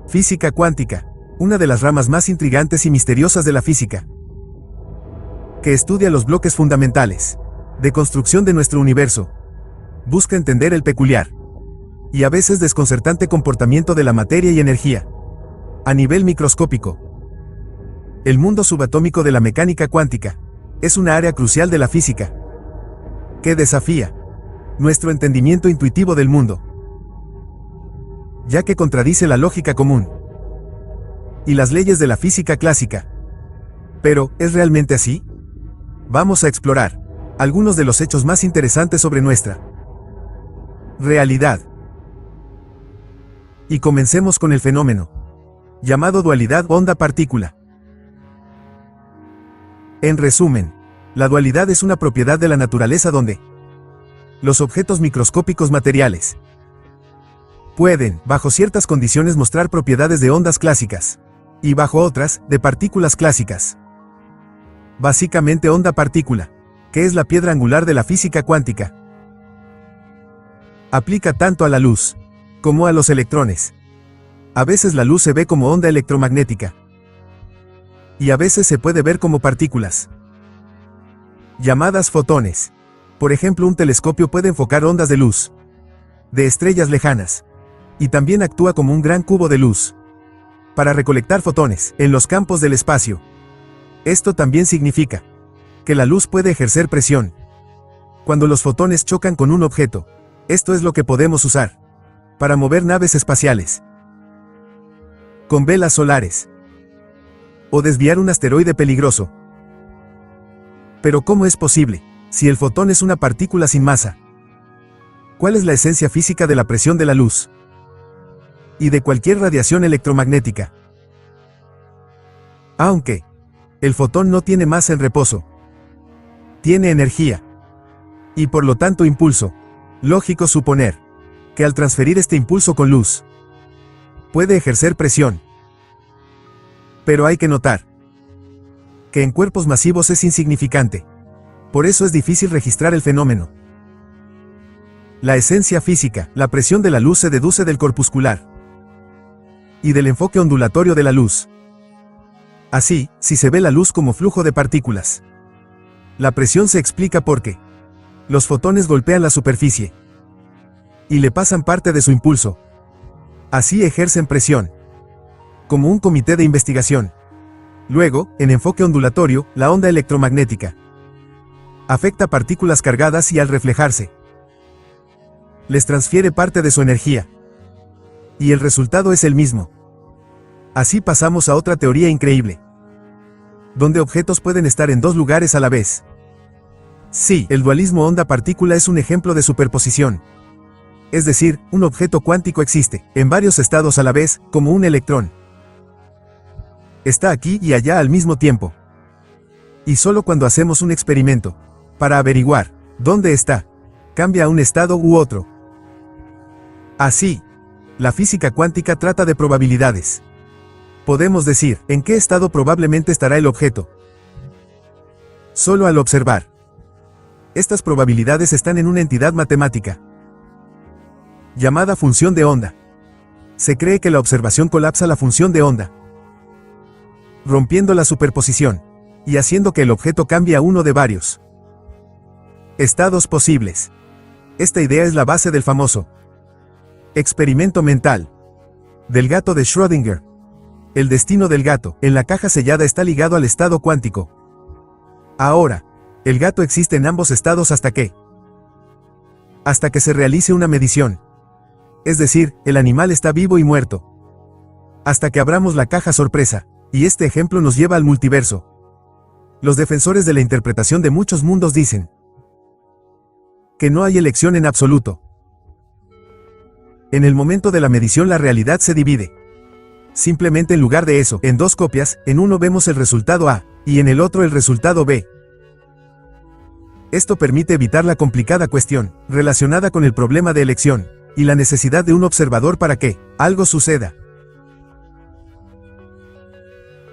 Física cuántica, una de las ramas más intrigantes y misteriosas de la física, que estudia los bloques fundamentales de construcción de nuestro universo. Busca entender el peculiar y a veces desconcertante comportamiento de la materia y energía a nivel microscópico. El mundo subatómico de la mecánica cuántica es una área crucial de la física que desafía nuestro entendimiento intuitivo del mundo, ya que contradice la lógica común y las leyes de la física clásica. Pero, ¿es realmente así? Vamos a explorar algunos de los hechos más interesantes sobre nuestra realidad. Y comencemos con el fenómeno llamado dualidad onda-partícula. En resumen, la dualidad es una propiedad de la naturaleza donde los objetos microscópicos materiales pueden, bajo ciertas condiciones, mostrar propiedades de ondas clásicas, y bajo otras, de partículas clásicas. Básicamente onda-partícula, que es la piedra angular de la física cuántica, aplica tanto a la luz como a los electrones. A veces la luz se ve como onda electromagnética, y a veces se puede ver como partículas llamadas fotones. Por ejemplo, un telescopio puede enfocar ondas de luz de estrellas lejanas, y también actúa como un gran cubo de luz para recolectar fotones en los campos del espacio. Esto también significa que la luz puede ejercer presión cuando los fotones chocan con un objeto. Esto es lo que podemos usar para mover naves espaciales con velas solares o desviar un asteroide peligroso. Pero ¿cómo es posible si el fotón es una partícula sin masa? ¿Cuál es la esencia física de la presión de la luz y de cualquier radiación electromagnética? Aunque el fotón no tiene masa en reposo, tiene energía y por lo tanto impulso. Lógico suponer que al transferir este impulso con luz, puede ejercer presión. Pero hay que notar que en cuerpos masivos es insignificante. Por eso es difícil registrar el fenómeno. La esencia física, la presión de la luz se deduce del corpuscular y del enfoque ondulatorio de la luz. Así, si se ve la luz como flujo de partículas, la presión se explica porque los fotones golpean la superficie y le pasan parte de su impulso. Así ejercen presión, como un comité de investigación. Luego, en enfoque ondulatorio, la onda electromagnética afecta partículas cargadas y al reflejarse, les transfiere parte de su energía. Y el resultado es el mismo. Así pasamos a otra teoría increíble, donde objetos pueden estar en dos lugares a la vez. Sí, el dualismo onda-partícula es un ejemplo de superposición. Es decir, un objeto cuántico existe en varios estados a la vez, como un electrón. Está aquí y allá al mismo tiempo. Y solo cuando hacemos un experimento para averiguar dónde está, cambia a un estado u otro. Así, la física cuántica trata de probabilidades. Podemos decir en qué estado probablemente estará el objeto solo al observar. Estas probabilidades están en una entidad matemática llamada función de onda. Se cree que la observación colapsa la función de onda, rompiendo la superposición y haciendo que el objeto cambie a uno de varios estados posibles. Esta idea es la base del famoso experimento mental del gato de Schrödinger. El destino del gato en la caja sellada está ligado al estado cuántico. Ahora, el gato existe en ambos estados hasta que se realice una medición. Es decir, el animal está vivo y muerto hasta que abramos la caja sorpresa. Y este ejemplo nos lleva al multiverso. Los defensores de la interpretación de muchos mundos dicen que no hay elección en absoluto. En el momento de la medición la realidad se divide. Simplemente en lugar de eso, en dos copias, en uno vemos el resultado A, y en el otro el resultado B. Esto permite evitar la complicada cuestión relacionada con el problema de elección y la necesidad de un observador para que algo suceda.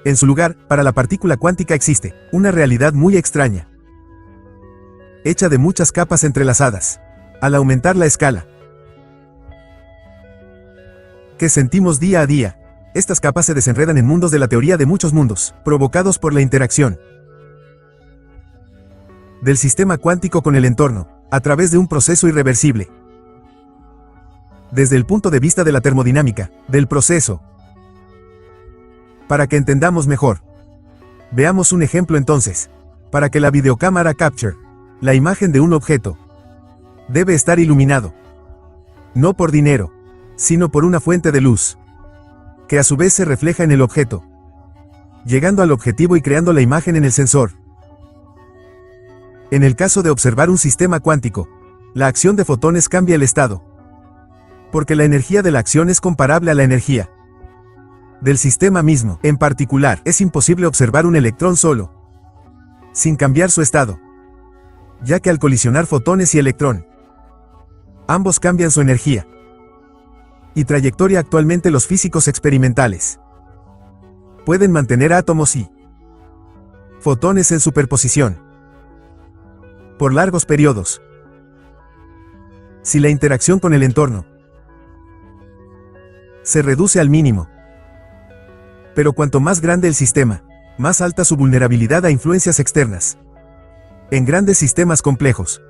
En su lugar, para la partícula cuántica existe una realidad muy extraña, hecha de muchas capas entrelazadas. Al aumentar la escala que sentimos día a día, Estas capas se desenredan en mundos de la teoría de muchos mundos, provocados por la interacción del sistema cuántico con el entorno, a través de un proceso irreversible. Desde el punto de vista de la termodinámica, del proceso. Para que entendamos mejor, veamos un ejemplo entonces. Para que la videocámara capture la imagen de un objeto, debe estar iluminado. No por dinero, sino por una fuente de luz, que a su vez se refleja en el objeto, llegando al objetivo y creando la imagen en el sensor. En el caso de observar un sistema cuántico, la acción de fotones cambia el estado, porque la energía de la acción es comparable a la energía del sistema mismo. En particular, es imposible observar un electrón solo, sin cambiar su estado, ya que al colisionar fotones y electrón, ambos cambian su energía y trayectoria. Actualmente los físicos experimentales pueden mantener átomos y fotones en superposición por largos periodos, si la interacción con el entorno se reduce al mínimo. Pero cuanto más grande el sistema, más alta su vulnerabilidad a influencias externas. En grandes sistemas complejos,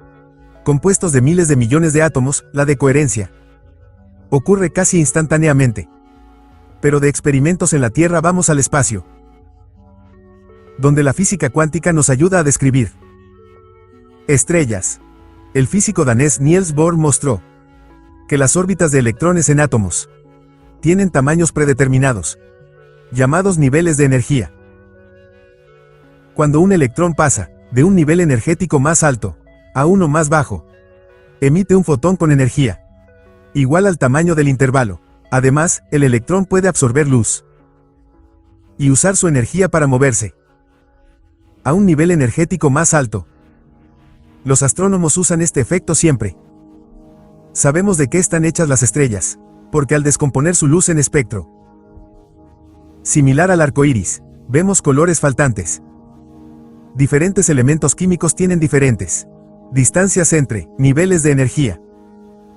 compuestos de miles de millones de átomos, la decoherencia ocurre casi instantáneamente. Pero de experimentos en la Tierra vamos al espacio, donde la física cuántica nos ayuda a describir estrellas. El físico danés Niels Bohr mostró que las órbitas de electrones en átomos tienen tamaños predeterminados, llamados niveles de energía. Cuando un electrón pasa de un nivel energético más alto a uno más bajo, emite un fotón con energía igual al tamaño del intervalo. Además, el electrón puede absorber luz y usar su energía para moverse a un nivel energético más alto. Los astrónomos usan este efecto siempre. Sabemos de qué están hechas las estrellas, porque al descomponer su luz en espectro, similar al arco iris, vemos colores faltantes. Diferentes elementos químicos tienen diferentes distancias entre niveles de energía.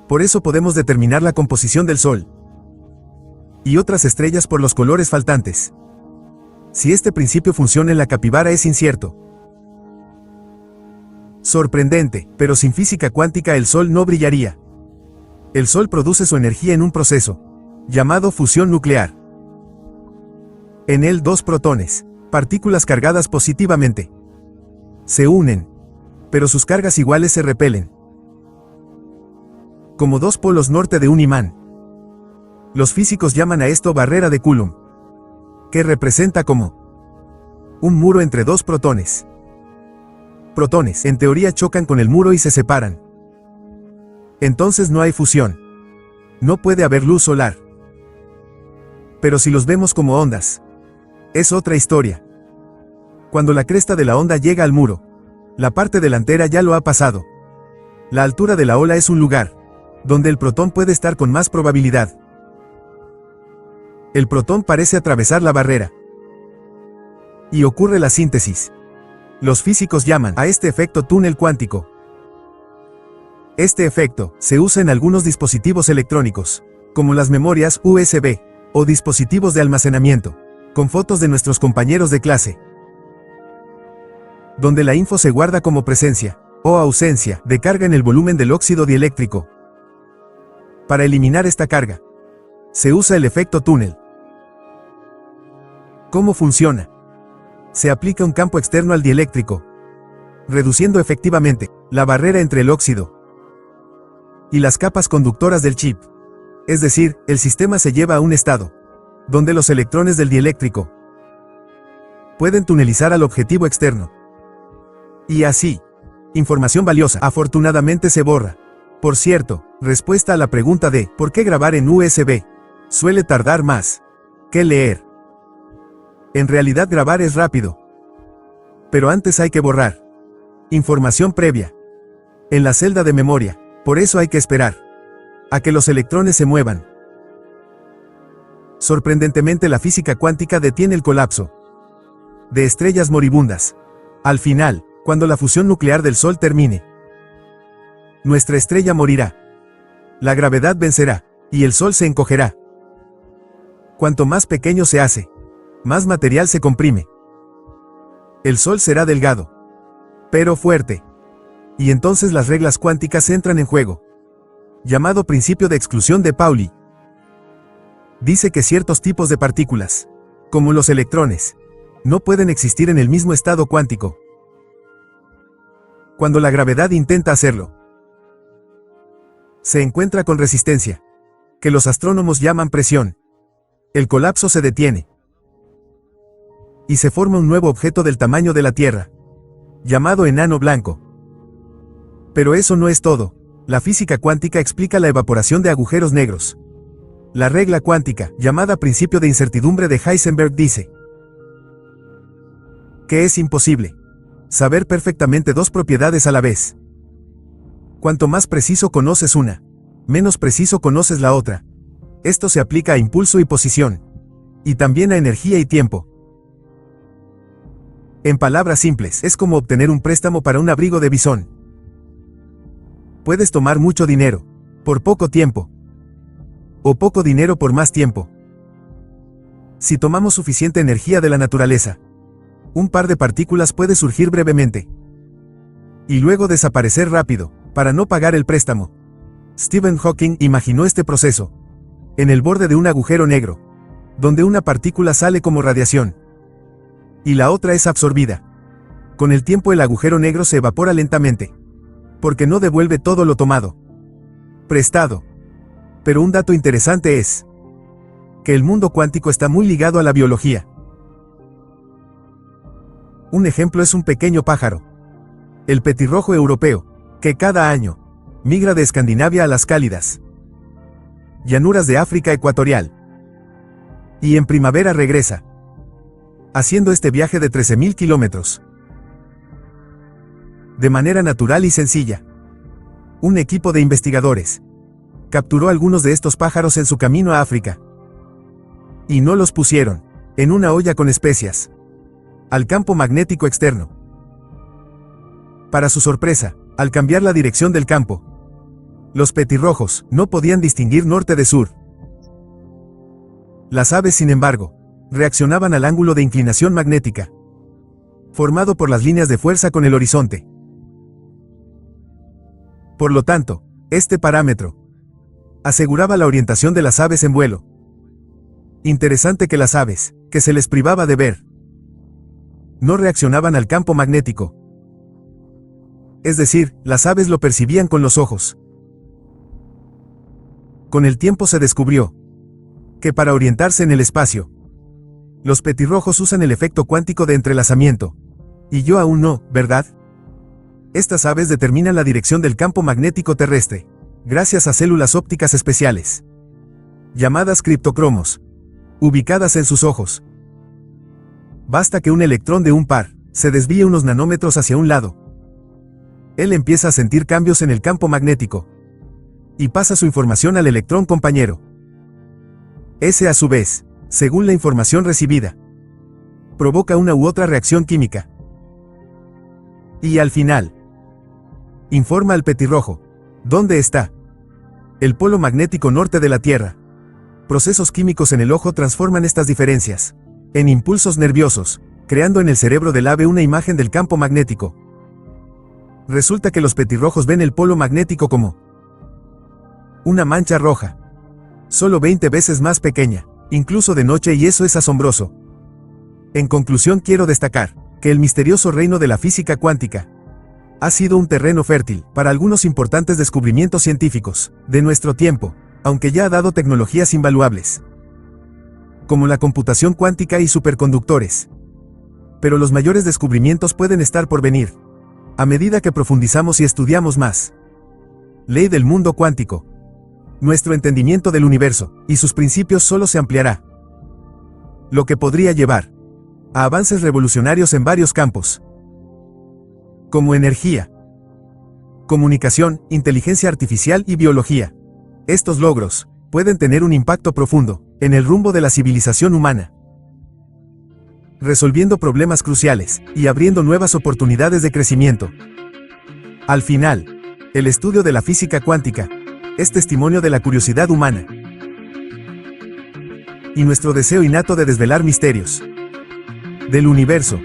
Por eso podemos determinar la composición del Sol y otras estrellas por los colores faltantes. Si este principio funciona en la capibara es incierto. Sorprendente, pero sin física cuántica el Sol no brillaría. El Sol produce su energía en un proceso llamado fusión nuclear. En él dos protones, partículas cargadas positivamente, se unen, pero sus cargas iguales se repelen, como dos polos norte de un imán. Los físicos llaman a esto barrera de Coulomb, que representa como un muro entre dos protones. Protones, en teoría, chocan con el muro y se separan. Entonces no hay fusión. No puede haber luz solar. Pero si los vemos como ondas, es otra historia. Cuando la cresta de la onda llega al muro, la parte delantera ya lo ha pasado. La altura de la ola es un lugar donde el protón puede estar con más probabilidad. El protón parece atravesar la barrera y ocurre la síntesis. Los físicos llaman a este efecto túnel cuántico. Este efecto se usa en algunos dispositivos electrónicos, como las memorias USB, o dispositivos de almacenamiento, con fotos de nuestros compañeros de clase, donde la info se guarda como presencia, o ausencia, de carga en el volumen del óxido dieléctrico. Para eliminar esta carga, se usa el efecto túnel. ¿Cómo funciona? Se aplica un campo externo al dieléctrico, reduciendo efectivamente la barrera entre el óxido y las capas conductoras del chip. Es decir, el sistema se lleva a un estado donde los electrones del dieléctrico pueden tunelizar al objetivo externo. Y así, información valiosa afortunadamente se borra. Por cierto, respuesta a la pregunta de ¿por qué grabar en USB suele tardar más que leer? En realidad grabar es rápido, pero antes hay que borrar información previa en la celda de memoria. Por eso hay que esperar a que los electrones se muevan. Sorprendentemente, la física cuántica detiene el colapso de estrellas moribundas. Al final, cuando la fusión nuclear del Sol termine, nuestra estrella morirá, la gravedad vencerá, y el Sol se encogerá. Cuanto más pequeño se hace, más material se comprime. El Sol será delgado, pero fuerte. Y entonces las reglas cuánticas entran en juego, llamado principio de exclusión de Pauli. Dice que ciertos tipos de partículas, como los electrones, no pueden existir en el mismo estado cuántico. Cuando la gravedad intenta hacerlo, se encuentra con resistencia, que los astrónomos llaman presión. El colapso se detiene y se forma un nuevo objeto del tamaño de la Tierra, llamado enano blanco. Pero eso no es todo. La física cuántica explica la evaporación de agujeros negros. La regla cuántica, llamada principio de incertidumbre de Heisenberg, dice que es imposible saber perfectamente dos propiedades a la vez. Cuanto más preciso conoces una, menos preciso conoces la otra. Esto se aplica a impulso y posición, y también a energía y tiempo. En palabras simples, es como obtener un préstamo para un abrigo de bisón. Puedes tomar mucho dinero por poco tiempo, o poco dinero por más tiempo. Si tomamos suficiente energía de la naturaleza, un par de partículas puede surgir brevemente y luego desaparecer rápido, para no pagar el préstamo. Stephen Hawking imaginó este proceso en el borde de un agujero negro, donde una partícula sale como radiación y la otra es absorbida. Con el tiempo el agujero negro se evapora lentamente, porque no devuelve todo lo tomado, prestado. Pero un dato interesante es que el mundo cuántico está muy ligado a la biología. Un ejemplo es un pequeño pájaro, el petirrojo europeo, que cada año migra de Escandinavia a las cálidas llanuras de África ecuatorial, y en primavera regresa, haciendo este viaje de 13.000 kilómetros. De manera natural y sencilla, un equipo de investigadores capturó algunos de estos pájaros en su camino a África, y no los pusieron en una olla con especias al campo magnético externo. Para su sorpresa, al cambiar la dirección del campo, los petirrojos no podían distinguir norte de sur. Las aves, sin embargo, reaccionaban al ángulo de inclinación magnética, formado por las líneas de fuerza con el horizonte. Por lo tanto, este parámetro aseguraba la orientación de las aves en vuelo. Interesante que las aves, que se les privaba de ver, no reaccionaban al campo magnético. Es decir, las aves lo percibían con los ojos. Con el tiempo se descubrió que para orientarse en el espacio, los petirrojos usan el efecto cuántico de entrelazamiento. Y yo aún no, ¿verdad? Estas aves determinan la dirección del campo magnético terrestre, gracias a células ópticas especiales, llamadas criptocromos, ubicadas en sus ojos. Basta que un electrón de un par se desvíe unos nanómetros hacia un lado. Él empieza a sentir cambios en el campo magnético y pasa su información al electrón compañero. Ese, a su vez, según la información recibida, provoca una u otra reacción química. Y al final, informa al petirrojo dónde está el polo magnético norte de la Tierra. Procesos químicos en el ojo transforman estas diferencias en impulsos nerviosos, creando en el cerebro del ave una imagen del campo magnético. Resulta que los petirrojos ven el polo magnético como una mancha roja, solo 20 veces más pequeña, incluso de noche, y eso es asombroso. En conclusión, quiero destacar que el misterioso reino de la física cuántica ha sido un terreno fértil para algunos importantes descubrimientos científicos de nuestro tiempo, aunque ya ha dado tecnologías invaluables, como la computación cuántica y superconductores. Pero los mayores descubrimientos pueden estar por venir, a medida que profundizamos y estudiamos más. Ley del mundo cuántico. Nuestro entendimiento del universo y sus principios solo se ampliará, lo que podría llevar a avances revolucionarios en varios campos, como energía, comunicación, inteligencia artificial y biología. Estos logros pueden tener un impacto profundo en el rumbo de la civilización humana, resolviendo problemas cruciales y abriendo nuevas oportunidades de crecimiento. Al final, el estudio de la física cuántica es testimonio de la curiosidad humana y nuestro deseo innato de desvelar misterios del universo.